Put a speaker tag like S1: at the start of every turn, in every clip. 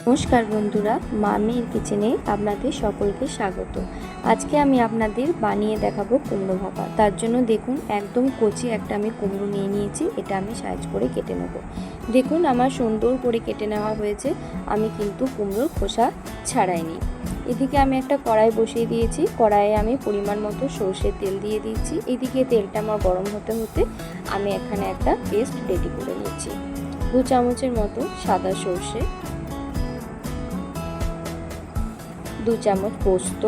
S1: নমস্কার বন্ধুরা, মামির কিচেনে আপনাদের সকলকে স্বাগত। আজকে আমি আপনাদের বানিয়ে দেখাবো কুমড়ো ভাপা। তার জন্য দেখুন একদম কচি একটা আমি কুমড়ো নিয়ে নিয়েছি। এটা আমি সাইজ করে কেটে নেব। দেখুন আমার সুন্দর করে কেটে নেওয়া হয়েছে। আমি কিন্তু কুমড়োর খোসা ছাড়াইনি। এদিকে আমি একটা কড়াই বসিয়ে দিয়েছি। কড়াইয়ে আমি পরিমাণ মতো সর্ষের তেল দিয়ে দিয়েছি। এদিকে তেলটা আমার গরম হতে হতে আমি এখানে একটা পেস্ট রেডি করে নিয়েছি। 2 চামচের মতো সাদা সর্ষে, 2 চামচ পোস্ত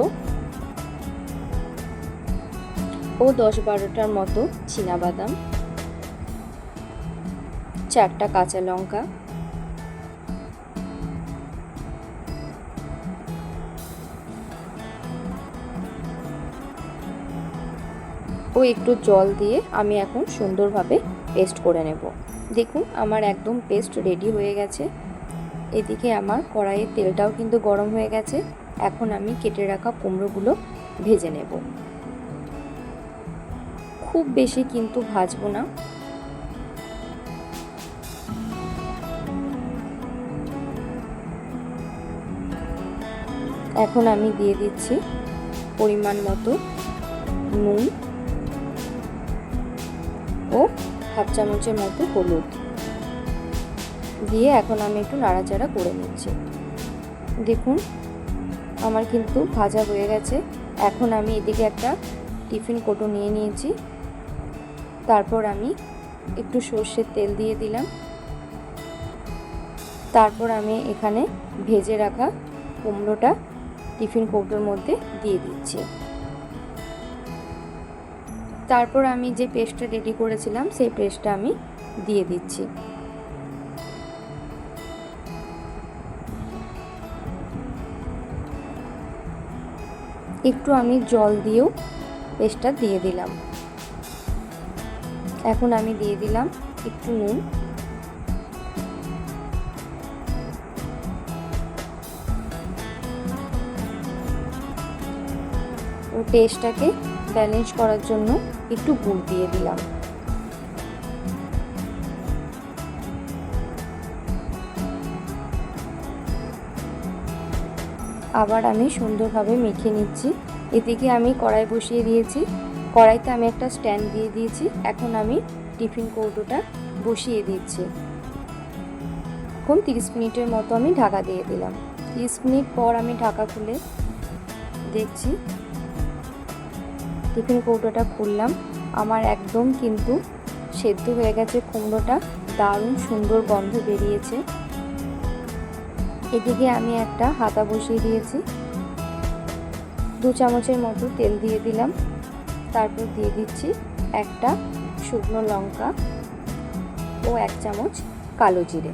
S1: ও 10-12টার মতো চীনাবাদাম, 4টা কাঁচা লঙ্কা, ও একটু জল দিয়ে আমি এখন সুন্দরভাবে পেস্ট করে নেব। দেখুন আমার একদম পেস্ট রেডি হয়ে গেছে। এদিকে আমার কড়াইয়ের তেলটাও কিন্তু গরম হয়ে গেছে। এখন আমি কেটে রাখা কুমড়োগুলো ভেজে নেব। খুব বেশি কিন্তু ভাজবো না। এখন আমি দিয়ে দিচ্ছি পরিমাণ মতো নুন ও 1/2 চামচের মতো হলুদ দিয়ে এখন আমি একটু নাড়াচাড়া করে নিচ্ছি। দেখুন আমার কিন্তু ভাজা হয়ে গেছে। এখন আমি এদিকে একটা টিফিন কৌটো নিয়ে নিয়েছি। তারপর আমি একটু সর্ষের তেল দিয়ে দিলাম। তারপর আমি এখানে ভেজে রাখা কুমড়োটা টিফিন কৌটোর মধ্যে দিয়ে দিচ্ছি। তারপর আমি যে পেস্টটা রেডি করেছিলাম সেই পেস্টটা আমি দিয়ে দিচ্ছি। একটু আমি জল দিয়েও পেস্টটা দিয়ে দিলাম। এখন আমি দিয়ে দিলাম একটু নুন ও টেস্টটাকে ব্যালেন্স করার জন্য একটু গুড় দিয়ে দিলাম। আবার আমি সুন্দরভাবে মেখে নিচ্ছি। এদিকে আমি কড়াই বসিয়ে দিয়েছি। কড়াইতে আমি একটা স্ট্যান্ড দিয়ে দিয়েছি। এখন আমি টিফিন কৌটোটা বসিয়ে দিচ্ছি। এখন 30 মিনিটের মতো আমি ঢাকা দিয়ে দিলাম। 30 মিনিট পর আমি ঢাকা খুলে দেখছি, টিফিন কৌটোটা খুললাম। আমার একদম কিন্তু সেদ্ধ হয়ে গেছে কুমড়োটা, দারুণ সুন্দর গন্ধ বেরিয়েছে। এদিকে আমি একটা হাতা বসিয়ে দিয়েছি। 2 চামচের মতো তেল দিয়ে দিলাম। তারপর দিয়ে দিচ্ছি একটা শুকনো লঙ্কা ও 1 চামচ কালো জিরে।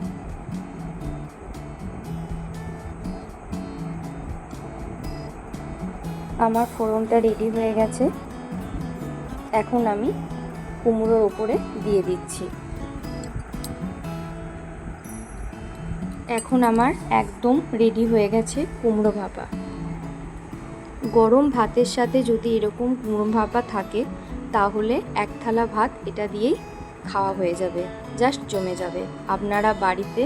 S1: আমার ফোড়নটা রেডি হয়ে গেছে। এখন আমি কুমড়োর ওপরে দিয়ে দিচ্ছি। এখন আমার একদম রেডি হয়ে গেছে কুমড়ো ভাপা। গরম ভাতের সাথে যদি এরকম কুমড়ো ভাপা থাকে তাহলে 1 থালা ভাত এটা দিয়েই খাওয়া হয়ে যাবে, জাস্ট জমে যাবে। আপনারা বাড়িতে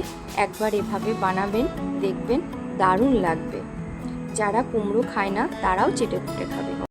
S1: একবার এভাবে বানাবেন, দেখবেন দারুণ লাগবে। যারা কুমড়ো খায় না তারাও চেটে পুটে খাবে।